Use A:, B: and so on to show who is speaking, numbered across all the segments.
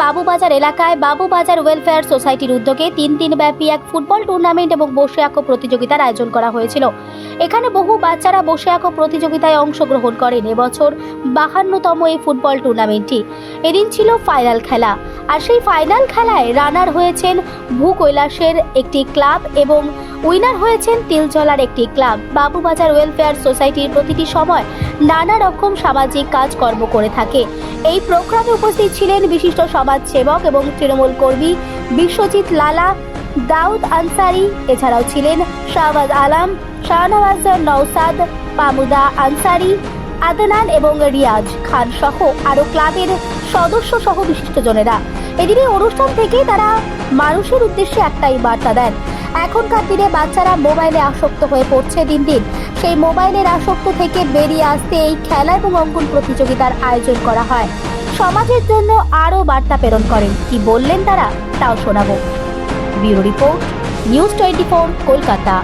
A: বাবুবাজার এলাকায় বাবুবাজার ওয়েলফেয়ার সোসাইটির উদ্যোগে 3 দিনব্যাপী এক ফুটবল টুর্নামেন্ট এবং বসে আঁকো প্রতিযোগিতার আয়োজন করা হয়েছিল। এখানে বহু বাচ্চারা বসে আঁকো প্রতিযোগিতায় অংশগ্রহণ করেন। এবছর 52তম এই ফুটবল টুর্নামেন্টটি। এদিন ছিল ফাইনাল খেলা, আর সেই ফাইনাল খেলায় রানার হয়েছেন ভূকৈলাসের একটি ক্লাব এবং উইনার হয়েছেন তিলচলার একটি ক্লাব। বাবুবাজার ওয়েলফেয়ার সোসাইটির প্রতিটি সময় নানা রকম সামাজিক কাজকর্ম করে থাকে। এই প্রোগ্রামে উপস্থিত ছিলেন বিশিষ্ট সমাজসেবক এবং তৃণমূল কর্মী বিশ্বজিৎ লালা, দাউদ আনসারি, এছাড়াও ছিলেন শাহবাজ আলম, শাহনওয়াজ নওসাদ, পামুদা আনসারি, আদনান এবং রিয়াজ খান সহ আরও ক্লাবের সদস্য সহ বিশিষ্টজনেরা। এদিনের অনুষ্ঠান থেকে তারা মানুষের উদ্দেশ্যে একটাই বার্তা দেন, এখনকার দিনে বাচ্চারা মোবাইলে আসক্ত হয়ে পড়ছে দিন দিন। সেই মোবাইলের আসক্ত থেকে বেরিয়ে আসতে এই খেলা এবং অঙ্কন প্রতিযোগিতার আয়োজন করা হয়। সমাজের জন্য আরও বার্তা প্রেরণ করেন। কি বললেন তারা, তাও শোনাবো। Bureau report, news 24, Kolkata.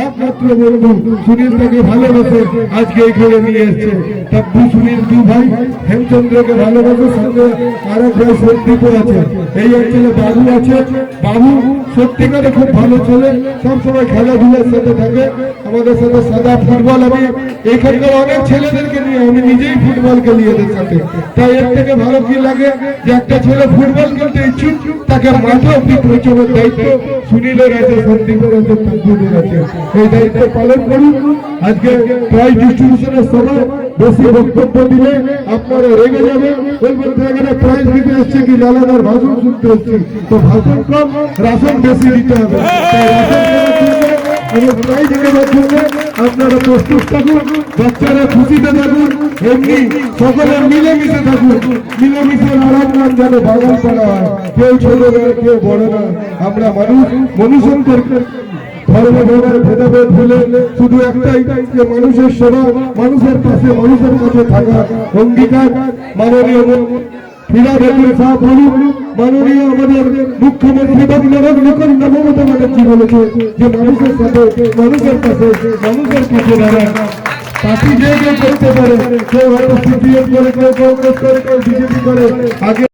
B: একমাত্র বলবো, সুনীল তাকে ভালোবাসে, আজকে এই খেলে নিয়ে এসছে। তব্বু সুনীল দু ভাই হেমচন্দ্রকে ভালোবাসে, সঙ্গে আরেক ভাই সন্দীপ আছে। এই অঞ্চলে বাবু আছে। বাবু সত্যিকারে খুব ভালো ছেলে, সবসময় খেলাধুলার সাথে থাকে, আমাদের সাথে সাদা ফুটবল। আমি এখানকার অনেক ছেলেদেরকে নিয়ে, আমি নিজেই ফুটবল খেলি এদের সাথে। তাই এর থেকে ভালো কি লাগে যে একটা ছেলে ফুটবল খেলতে ইচ্ছুক, তাকে মাঠে অব্দি পৌঁছানোর দায়িত্ব সুনীলের আছে, সন্দীপের আছে, তব্বুদের আছে। এই দায়িত্ব পালন করুন। আজকে প্রাইজ ডিস্ট্রিবিউশনের সময় বেশি বক্তব্য দিলে আপনারা রেগে যাবে, বলবেন এখানে প্রাইজ দিতে এসছে কি লালাদার ভাষণ শুনতে এসছি। তো ভাষণ কম, রাশন বেশি দিতে হবে। তাই রাশন এবং প্রাইজ দেওয়ার জন্য আপনারা প্রস্তুত থাকুন, বাচ্চারা খুশিতে থাকুন, এমনি সকলে মিলেমিশে থাকুন। মিলেমিশে নারায়ণ নাম যেন বাগান করা হয়, কেউ ছোট নয়, কেউ বড় নয়। আমরা মনুষ্যত্বের ধর্মের ভেদাভেদ ভুলে শুধু একটাই যে মানুষের সেবা, মানুষের পাশে, মানুষের কাছে থাকা অঙ্গীকার। মাননীয় মাননীয় আমাদের মুখ্যমন্ত্রী মমতা ব্যানার্জি বলেছে যে মানুষের সাথে, মানুষের পাশে, মানুষের কাছে দাঁড়ায়। পার্টি যে কেউ করতে পারে, কেউ হয়তো সিপিএম করে, কেউ কংগ্রেস করে, কেউ বিজেপি করে। আগে